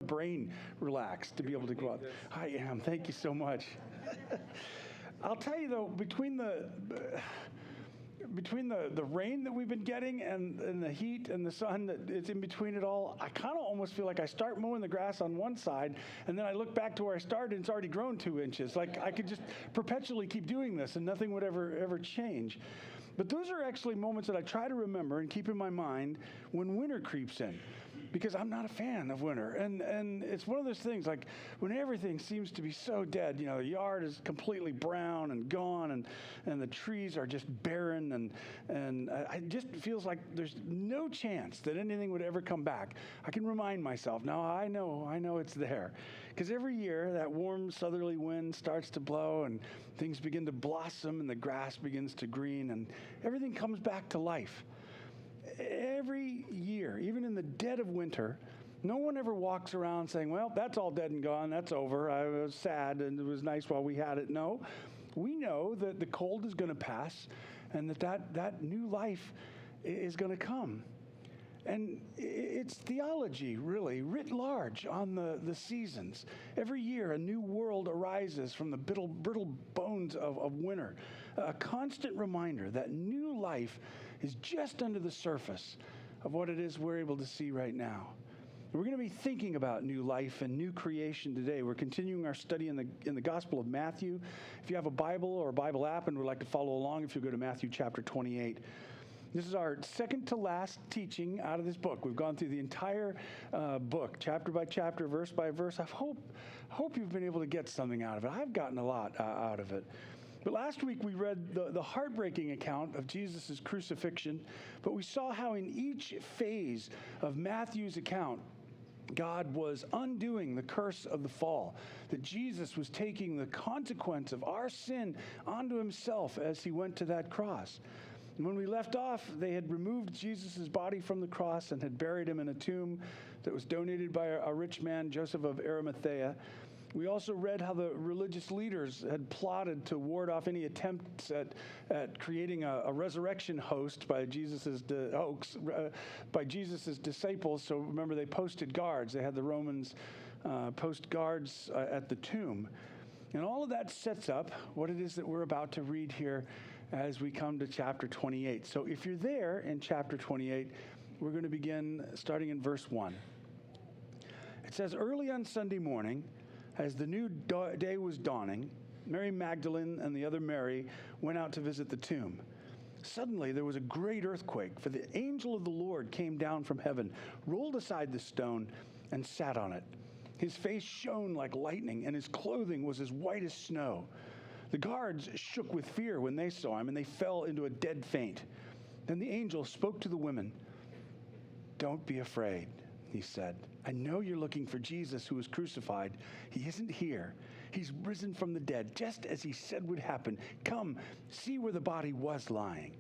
brain relax to be able to go out. I am. Thank you so much. I'll tell you, though, between the rain that we've been getting and the heat and the sun that it's in between it all, I kind of almost feel like I start mowing the grass on one side, and then I look back to where I started, and it's already grown 2 inches. Like I could just perpetually keep doing this, and nothing would ever change. But those are actually moments that I try to remember and keep in my mind when winter creeps in, because I'm not a fan of winter. And it's one of those things, like when everything seems to be so dead, the yard is completely brown and gone, and the trees are just barren, and it just feels like there's no chance that anything would ever come back. I can remind myself, now I know it's there. Because every year that warm southerly wind starts to blow, and things begin to blossom, and the grass begins to green, and everything comes back to life. Every year, even in the dead of winter, no one ever walks around saying, well, that's all dead and gone, that's over, I was sad and it was nice while we had it. No, we know that the cold is going to pass, and that new life is going to come. And it's theology, really, writ large on the seasons. Every year, a new world arises from the brittle bones of winter. A constant reminder that new life is just under the surface of what it is we're able to see right now. We're going to be thinking about new life and new creation today. We're continuing our study in the Gospel of Matthew. If you have a Bible or a Bible app and would like to follow along, if you go to Matthew chapter 28. This is our second to last teaching out of this book. We've gone through the entire book, chapter by chapter, verse by verse. I hope you've been able to get something out of it. I've gotten a lot out of it. But last week we read the heartbreaking account of Jesus' crucifixion, but we saw how in each phase of Matthew's account, God was undoing the curse of the fall, that Jesus was taking the consequence of our sin onto himself as he went to that cross. And when we left off, they had removed Jesus' body from the cross and had buried him in a tomb that was donated by a rich man, Joseph of Arimathea. We also read how the religious leaders had plotted to ward off any attempts at creating a resurrection host by Jesus' disciples. So remember, they posted guards. They had the Romans post guards at the tomb. And all of that sets up what it is that we're about to read here as we come to chapter 28. So if you're there in chapter 28, we're going to begin starting in verse 1. It says, early on Sunday morning, as the new day was dawning, Mary Magdalene and the other Mary went out to visit the tomb. Suddenly there was a great earthquake, for the angel of the Lord came down from heaven, rolled aside the stone, and sat on it. His face shone like lightning, and his clothing was as white as snow. The guards shook with fear when they saw him, and they fell into a dead faint. Then the angel spoke to the women. Don't be afraid, he said. I know you're looking for Jesus who was crucified. He isn't here. He's risen from the dead, just as he said would happen. Come, see where the body was lying.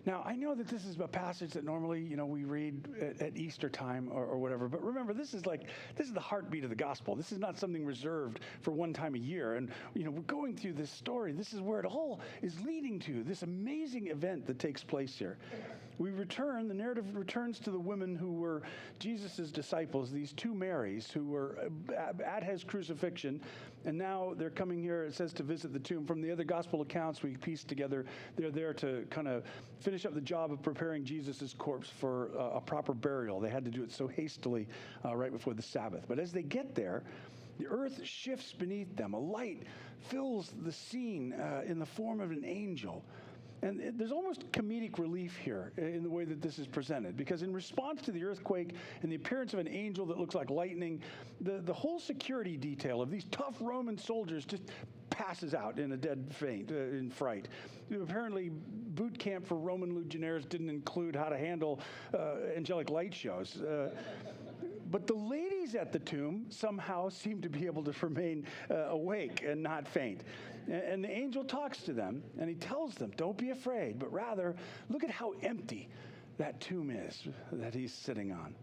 Now, I know that this is a passage that normally, we read at Easter time or whatever, but remember, this is the heartbeat of the gospel. This is not something reserved for one time a year. And, we're going through this story. This is where it all is leading to, this amazing event that takes place here. The narrative returns to the women who were Jesus' disciples, these two Marys who were at his crucifixion, and now they're coming here, it says, to visit the tomb. From the other gospel accounts, we piece together, they're there to kind of finish up the job of preparing Jesus' corpse for a proper burial. They had to do it so hastily right before the Sabbath. But as they get there, the earth shifts beneath them. A light fills the scene in the form of an angel. And there's almost comedic relief here in the way that this is presented, because in response to the earthquake and the appearance of an angel that looks like lightning, the whole security detail of these tough Roman soldiers just passes out in a dead faint, in fright. Apparently, boot camp for Roman legionnaires didn't include how to handle angelic light shows. But the ladies at the tomb somehow seem to be able to remain awake and not faint. And the angel talks to them, and he tells them, don't be afraid, but rather look at how empty that tomb is that he's sitting on.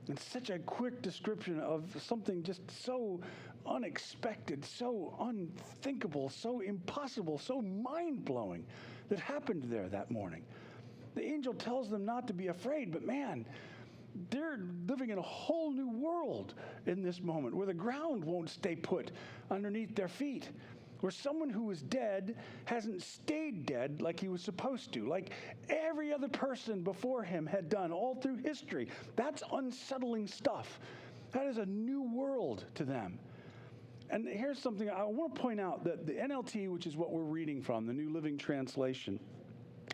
It's such a quick description of something just so unexpected, so unthinkable, so impossible, so mind-blowing that happened there that morning. The angel tells them not to be afraid, but man, They're living in a whole new world in this moment where the ground won't stay put underneath their feet, where someone who was dead hasn't stayed dead like he was supposed to, like every other person before him had done all through history. That's unsettling stuff. That is a new world to them. And here's something I want to point out, that the NLT, which is what we're reading from, the New Living Translation,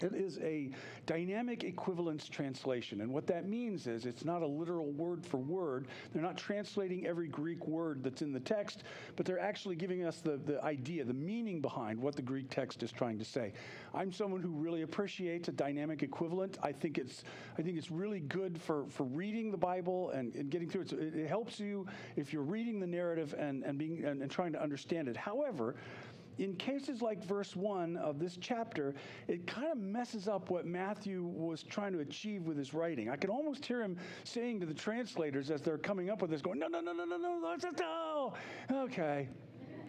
it is a dynamic equivalence translation. And what that means is it's not a literal word for word. They're not translating every Greek word that's in the text, but they're actually giving us the idea, the meaning behind what the Greek text is trying to say. I'm someone who really appreciates a dynamic equivalent. I think it's really good for reading the Bible and getting through it. So it helps you if you're reading the narrative and trying to understand it. However, in cases like verse 1 of this chapter, it kind of messes up what Matthew was trying to achieve with his writing. I can almost hear him saying to the translators as they're coming up with this, going, no. Okay.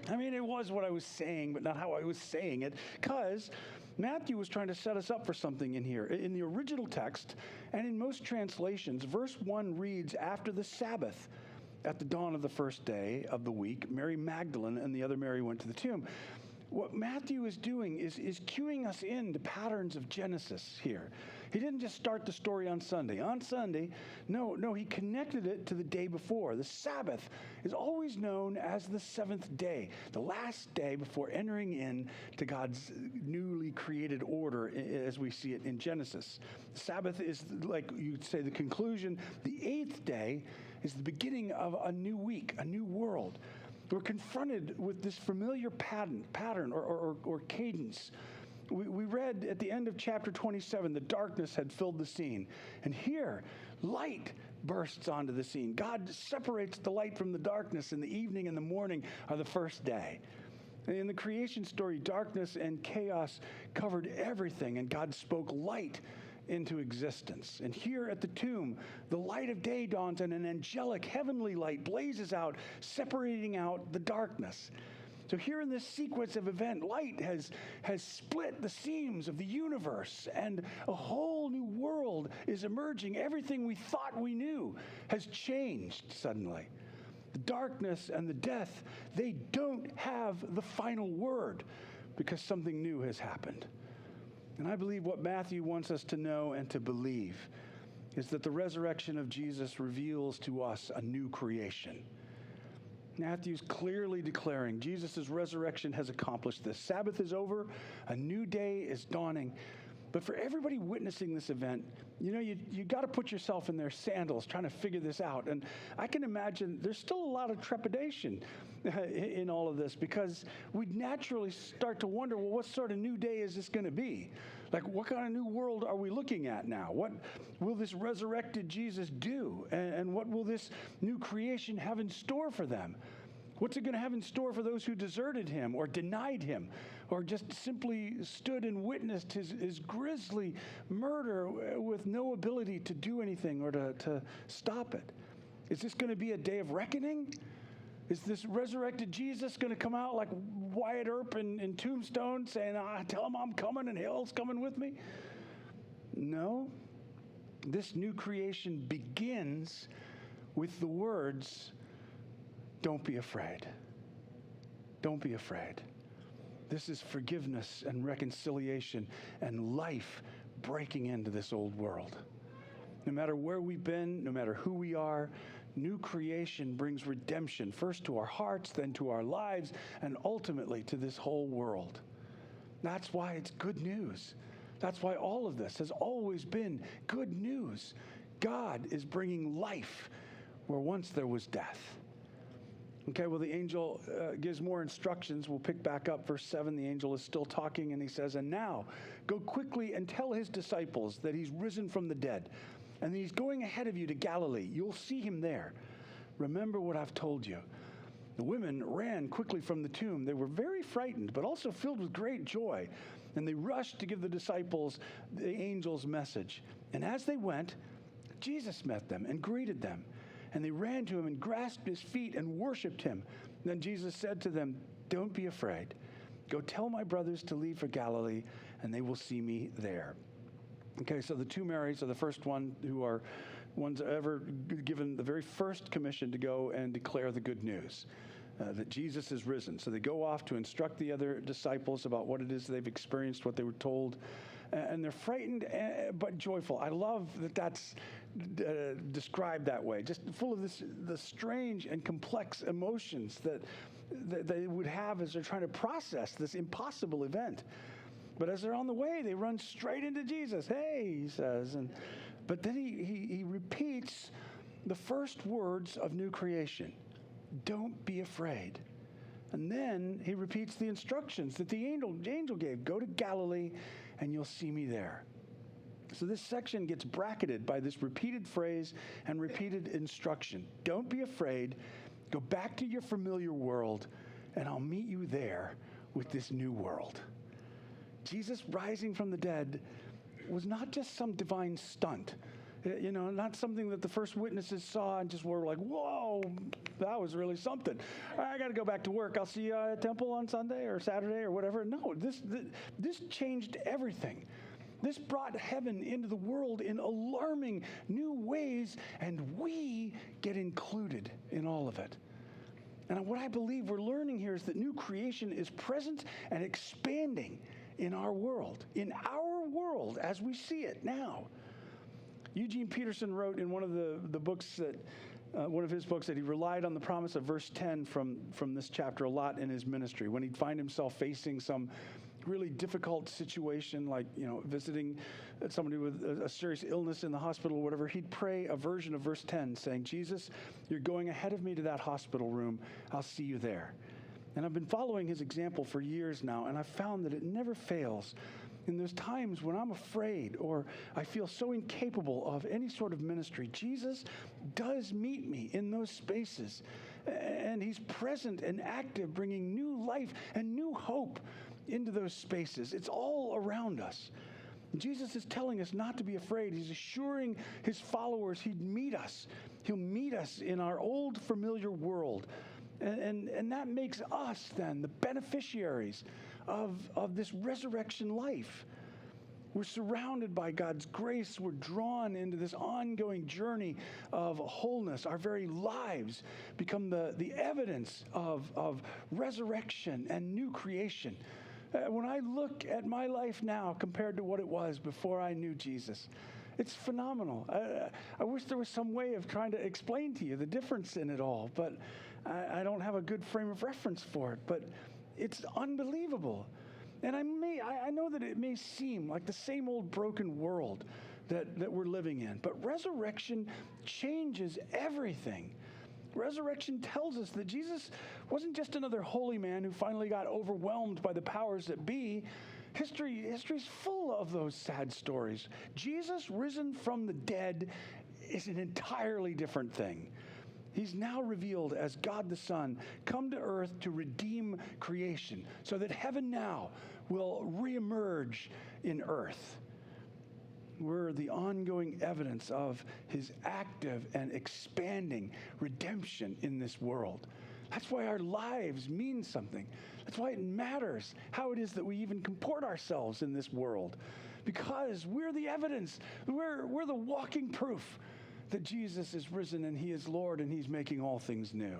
I mean, it was what I was saying, but not how I was saying it, because Matthew was trying to set us up for something in here. In the original text, and in most translations, verse 1 reads, after the Sabbath, at the dawn of the first day of the week, Mary Magdalene and the other Mary went to the tomb. What Matthew is doing is cueing us into patterns of Genesis here. He didn't just start the story on Sunday. On Sunday, no, he connected it to the day before. The Sabbath is always known as the seventh day, the last day before entering into God's newly created order as we see it in Genesis. The Sabbath is, like you'd say, the conclusion. The eighth day is the beginning of a new week, a new world. We're confronted with this familiar pattern or cadence. We read at the end of chapter 27, the darkness had filled the scene. And here, light bursts onto the scene. God separates the light from the darkness, and the evening and the morning are the first day. In the creation story, darkness and chaos covered everything, and God spoke light into existence. And here at the tomb, the light of day dawns, and an angelic heavenly light blazes out, separating out the darkness. So here in this sequence of event, light has split the seams of the universe, and a whole new world is emerging. Everything we thought we knew has changed suddenly. The darkness and the death, they don't have the final word because something new has happened. And I believe what Matthew wants us to know and to believe is that the resurrection of Jesus reveals to us a new creation. Matthew's clearly declaring Jesus' resurrection has accomplished this. Sabbath is over, a new day is dawning. But for everybody witnessing this event, you got to put yourself in their sandals trying to figure this out. And I can imagine there's still a lot of trepidation in all of this, because we'd naturally start to wonder, well, what sort of new day is this going to be? Like, what kind of new world are we looking at now? What will this resurrected Jesus do? And what will this new creation have in store for them? What's it going to have in store for those who deserted him or denied him or just simply stood and witnessed his grisly murder with no ability to do anything or to stop it? Is this going to be a day of reckoning? Is this resurrected Jesus going to come out like Wyatt Earp in Tombstone saying, tell him I'm coming and hell's coming with me? No. This new creation begins with the words, don't be afraid. Don't be afraid. This is forgiveness and reconciliation and life breaking into this old world. No matter where we've been, no matter who we are, new creation brings redemption, first to our hearts, then to our lives, and ultimately to this whole world. That's why it's good news. That's why all of this has always been good news. God is bringing life where once there was death. Okay, well, the angel gives more instructions. We'll pick back up verse 7. The angel is still talking, and he says, and now go quickly and tell his disciples that he's risen from the dead, and that he's going ahead of you to Galilee. You'll see him there. Remember what I've told you. The women ran quickly from the tomb. They were very frightened, but also filled with great joy. And they rushed to give the disciples the angel's message. And as they went, Jesus met them and greeted them. And they ran to him and grasped his feet and worshiped him. Then Jesus said to them, don't be afraid. Go tell my brothers to leave for Galilee, and they will see me there. Okay, so the two Marys are the first one who are ones ever given the very first commission to go and declare the good news. That Jesus is risen. So they go off to instruct the other disciples about what it is they've experienced, what they were told. And they're frightened but joyful. I love that that's described that way, just full of the strange and complex emotions that they would have as they're trying to process this impossible event. But as they're on the way, they run straight into Jesus. Hey, he says. But then he repeats the first words of new creation. Don't be afraid. And then he repeats the instructions that the angel gave. Go to Galilee and you'll see me there. So this section gets bracketed by this repeated phrase and repeated instruction. Don't be afraid. Go back to your familiar world and I'll meet you there with this new world. Jesus rising from the dead was not just some divine stunt. Not something that the first witnesses saw and just were like, whoa, that was really something. I got to go back to work. I'll see you at temple on Sunday or Saturday or whatever. No, this changed everything. This brought heaven into the world in alarming new ways, and we get included in all of it. And what I believe we're learning here is that new creation is present and expanding in our world as we see it now. Eugene Peterson wrote in one of the books one of his books that he relied on the promise of verse 10 from this chapter a lot in his ministry. When he'd find himself facing some really difficult situation, like visiting somebody with a serious illness in the hospital or whatever, he'd pray a version of verse 10 saying, Jesus, you're going ahead of me to that hospital room. I'll see you there. And I've been following his example for years now, and I've found that it never fails. In those times when I'm afraid or I feel so incapable of any sort of ministry, Jesus does meet me in those spaces. And he's present and active, bringing new life and new hope into those spaces. It's all around us. Jesus is telling us not to be afraid. He's assuring his followers he'd meet us. He'll meet us in our old familiar world. And that makes us then the beneficiaries of this resurrection life. We're surrounded by God's grace. We're drawn into this ongoing journey of wholeness. Our very lives become the evidence of resurrection and new creation. When I look at my life now compared to what it was before I knew Jesus, it's phenomenal. I wish there was some way of trying to explain to you the difference in it all, but I don't have a good frame of reference for it, but it's unbelievable. And I know that it may seem like the same old broken world that we're living in, but resurrection changes everything. Resurrection tells us that Jesus wasn't just another holy man who finally got overwhelmed by the powers that be. History's full of those sad stories. Jesus risen from the dead is an entirely different thing. He's now revealed as God the Son, come to earth to redeem creation so that heaven now will reemerge in earth. We're the ongoing evidence of his active and expanding redemption in this world. That's why our lives mean something. That's why it matters how it is that we even comport ourselves in this world. Because we're the evidence. We're the walking proof that Jesus is risen and he is Lord and he's making all things new.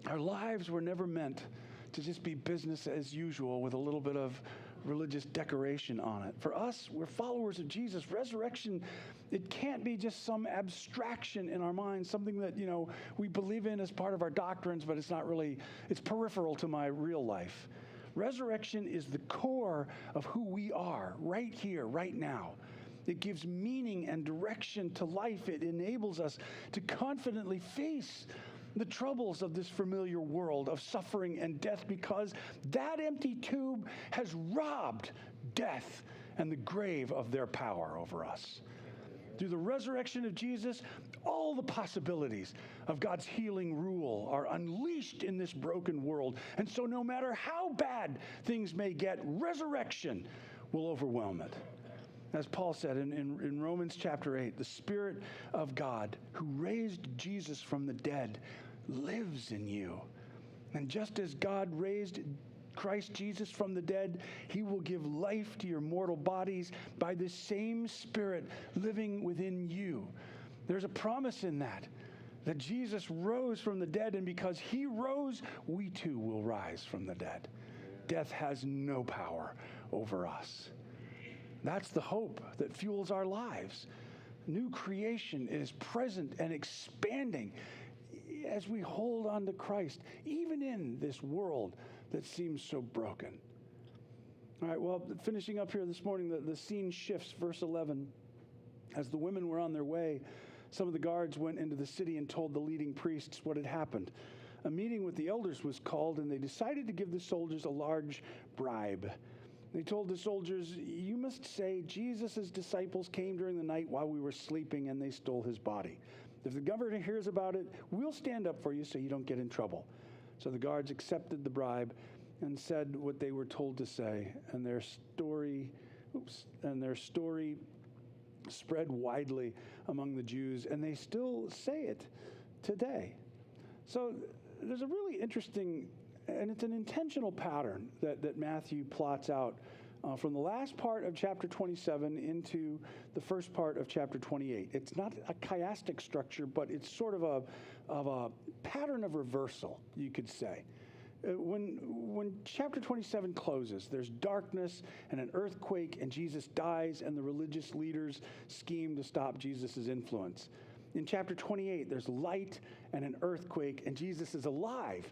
Our lives were never meant to just be business as usual with a little bit of religious decoration on it. For us, we're followers of Jesus. Resurrection, it can't be just some abstraction in our minds, something that, we believe in as part of our doctrines, but it's not really, it's peripheral to my real life. Resurrection is the core of who we are right here, right now. It gives meaning and direction to life. It enables us to confidently face the troubles of this familiar world of suffering and death, because that empty tomb has robbed death and the grave of their power over us. Through the resurrection of Jesus, all the possibilities of God's healing rule are unleashed in this broken world. And so no matter how bad things may get, resurrection will overwhelm it. As Paul said in Romans chapter 8, the Spirit of God who raised Jesus from the dead lives in you. And just as God raised Christ Jesus from the dead, he will give life to your mortal bodies by the same Spirit living within you. There's a promise in that Jesus rose from the dead, and because he rose, we too will rise from the dead. Death has no power over us. That's the hope that fuels our lives. New creation is present and expanding as we hold on to Christ, even in this world that seems so broken. All right, well, finishing up here this morning, the scene shifts. Verse 11, as the women were on their way, some of the guards went into the city and told the leading priests what had happened. A meeting with the elders was called, and they decided to give the soldiers a large bribe. They told the soldiers, "You must say Jesus' disciples came during the night while we were sleeping, and they stole his body. If the governor hears about it, we'll stand up for you so you don't get in trouble." So the guards accepted the bribe and said what they were told to say, and their story spread widely among the Jews, and they still say it today. So there's a really interesting, and it's an intentional pattern that Matthew plots out from the last part of chapter 27 into the first part of chapter 28. It's not a chiastic structure, but it's sort of a pattern of reversal, you could say. When chapter 27 closes, there's darkness and an earthquake, and Jesus dies, and the religious leaders scheme to stop Jesus' influence. In chapter 28, there's light and an earthquake, and Jesus is alive,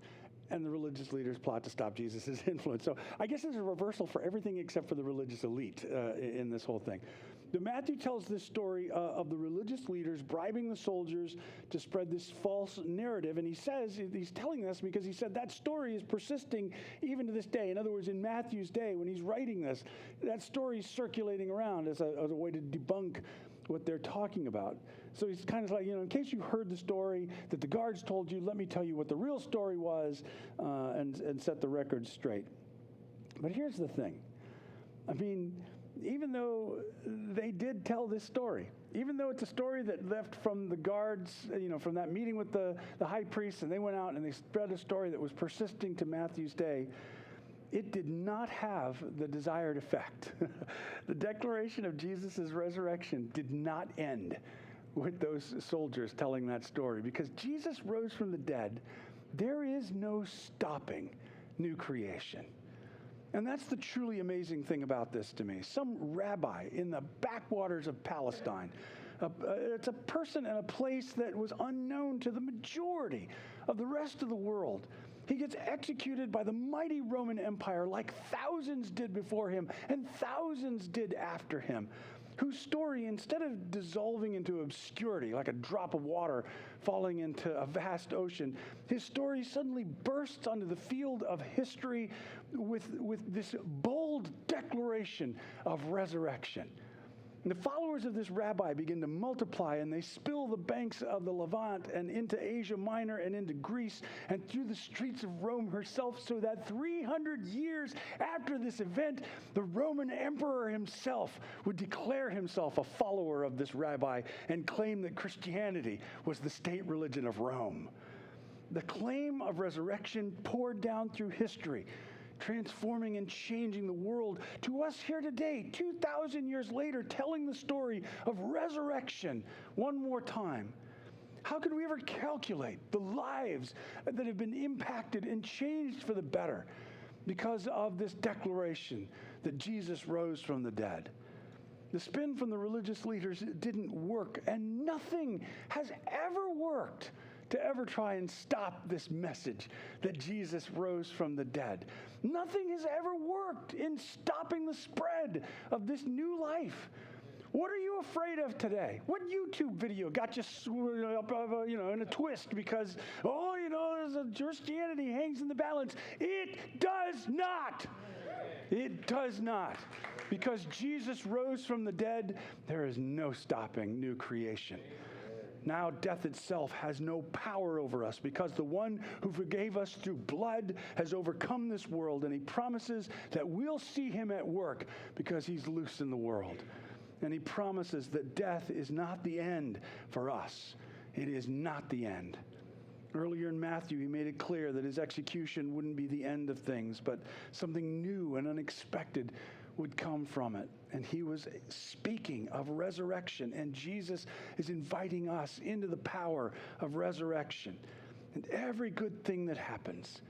and the religious leaders plot to stop Jesus' influence. So I guess there's a reversal for everything except for the religious elite in this whole thing. But Matthew tells this story of the religious leaders bribing the soldiers to spread this false narrative. And he says, he's telling this because he said that story is persisting even to this day. In other words, in Matthew's day, when he's writing this, that story is circulating around as a way to debunk what they're talking about. So he's kind of like, in case you heard the story that the guards told you, let me tell you what the real story was and set the record straight. But here's the thing. I mean, even though they did tell this story, even though it's a story that left from the guards, from that meeting with the high priest, and they went out and they spread a story that was persisting to Matthew's day, it did not have the desired effect. The declaration of Jesus' resurrection did not end with those soldiers telling that story, because Jesus rose from the dead. There is no stopping new creation. And that's the truly amazing thing about this to me. Some rabbi in the backwaters of Palestine, it's a person and a place that was unknown to the majority of the rest of the world. He gets executed by the mighty Roman Empire like thousands did before him and thousands did after him, whose story, instead of dissolving into obscurity like a drop of water falling into a vast ocean, his story suddenly bursts onto the field of history with this bold declaration of resurrection. And the followers of this rabbi begin to multiply, and they spill the banks of the Levant and into Asia Minor and into Greece and through the streets of Rome herself, so that 300 years after this event, the Roman emperor himself would declare himself a follower of this rabbi and claim that Christianity was the state religion of Rome. The claim of resurrection poured down through history, transforming and changing the world to us here today, 2,000 years later, telling the story of resurrection one more time. How could we ever calculate the lives that have been impacted and changed for the better because of this declaration that Jesus rose from the dead? The spin from the religious leaders didn't work, and nothing has ever worked to ever try and stop this message that Jesus rose from the dead. Nothing has ever worked in stopping the spread of this new life. What are you afraid of today? What YouTube video got you in a twist because, Christianity hangs in the balance? It does not. It does not. Because Jesus rose from the dead, there is no stopping new creation. Now death itself has no power over us, because the one who forgave us through blood has overcome this world, and he promises that we'll see him at work because he's loose in the world. And he promises that death is not the end for us. It is not the end. Earlier in Matthew, he made it clear that his execution wouldn't be the end of things, but something new and unexpected would come from it. And he was speaking of resurrection, and Jesus is inviting us into the power of resurrection. And every good thing that happens,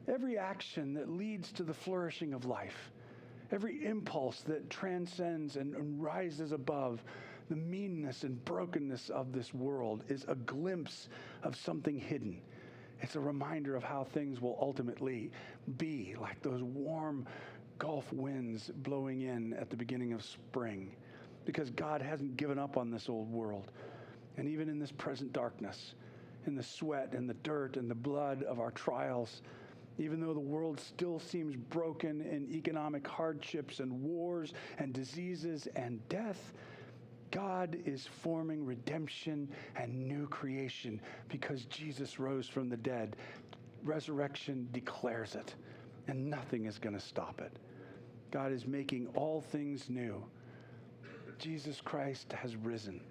every action that leads to the flourishing of life, every impulse that transcends and rises above the meanness and brokenness of this world is a glimpse of something hidden. It's a reminder of how things will ultimately be, like those warm Gulf winds blowing in at the beginning of spring, because God hasn't given up on this old world. And even in this present darkness, in the sweat and the dirt and the blood of our trials, even though the world still seems broken in economic hardships and wars and diseases and death, God is forming redemption and new creation because Jesus rose from the dead. Resurrection declares it, and nothing is going to stop it. God is making all things new. Jesus Christ has risen.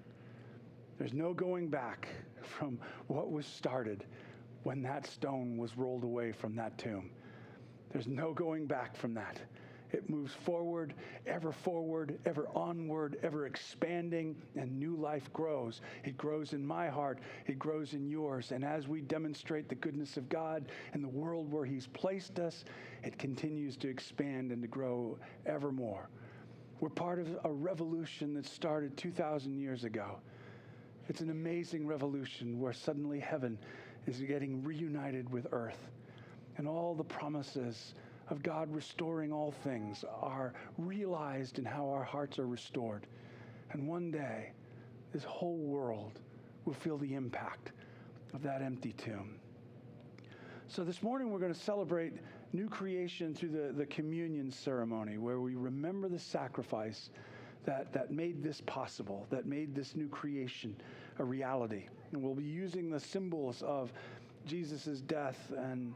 There's no going back from what was started when that stone was rolled away from that tomb. There's no going back from that. It moves forward, ever onward, ever expanding, and new life grows. It grows in my heart. It grows in yours. And as we demonstrate the goodness of God in the world where he's placed us, it continues to expand and to grow ever more. We're part of a revolution that started 2,000 years ago. It's an amazing revolution where suddenly heaven is getting reunited with earth. And all the promises of God restoring all things are realized in how our hearts are restored. And one day, this whole world will feel the impact of that empty tomb. So this morning, we're going to celebrate new creation through the communion ceremony, where we remember the sacrifice that made this possible, that made this new creation a reality. And we'll be using the symbols of Jesus' death and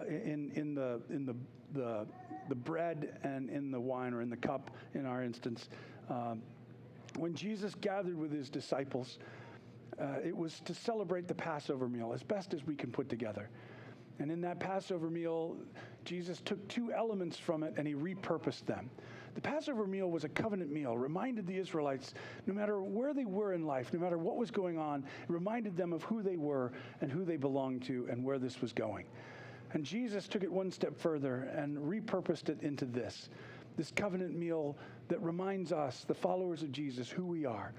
in the bread and in the wine, or in the cup in our instance. When Jesus gathered with his disciples, it was to celebrate the Passover meal as best as we can put together. And in that Passover meal, Jesus took two elements from it and he repurposed them. The Passover meal was a covenant meal, reminded the Israelites, no matter where they were in life, no matter what was going on, it reminded them of who they were and who they belonged to and where this was going. And Jesus took it one step further and repurposed it into this covenant meal that reminds us, the followers of Jesus, who we are,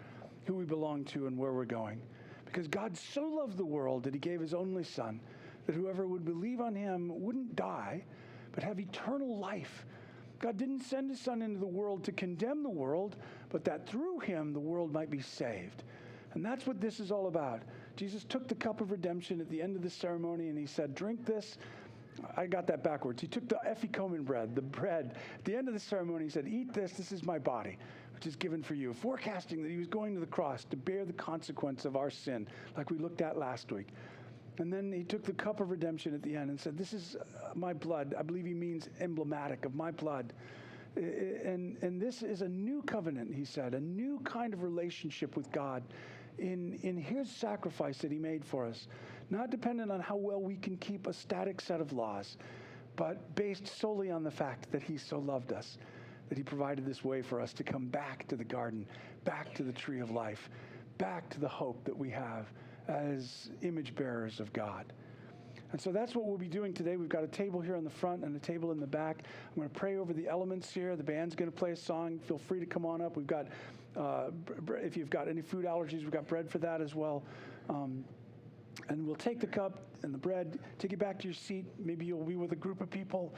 who we belong to, and where we're going. Because God so loved the world that he gave his only Son, that whoever would believe on him wouldn't die, but have eternal life. God didn't send his Son into the world to condemn the world, but that through him the world might be saved. And that's what this is all about. Jesus took the cup of redemption at the end of the ceremony and he said, drink this. I got that backwards. He took the epikomen bread, the bread. At the end of the ceremony, he said, eat this. This is my body, which is given for you. Forecasting that he was going to the cross to bear the consequence of our sin, like we looked at last week. And then he took the cup of redemption at the end and said, this is my blood. I believe he means emblematic of my blood. And this is a new covenant, he said, a new kind of relationship with God in his sacrifice that he made for us. Not dependent on how well we can keep a static set of laws, but based solely on the fact that he so loved us, that he provided this way for us to come back to the garden, back to the tree of life, back to the hope that we have as image bearers of God. And so that's what we'll be doing today. We've got a table here in the front and a table in the back. I'm going to pray over the elements here. The band's going to play a song. Feel free to come on up. We've got, if you've got any food allergies, we've got bread for that as well. And we'll take the cup and the bread, take it back to your seat. Maybe you'll be with a group of people.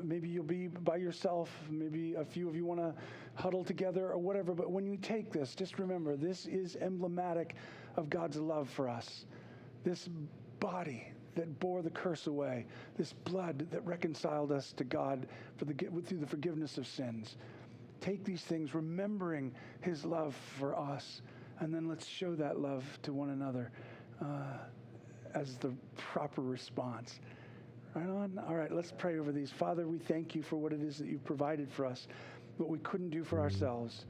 Maybe you'll be by yourself. Maybe a few of you want to huddle together or whatever. But when you take this, just remember, this is emblematic of God's love for us. This body that bore the curse away, this blood that reconciled us to God through the forgiveness of sins. Take these things, remembering his love for us, and then let's show that love to one another as the proper response. Right on? All right, let's pray over these. Father, we thank you for what it is that you've provided for us, what we couldn't do for ourselves.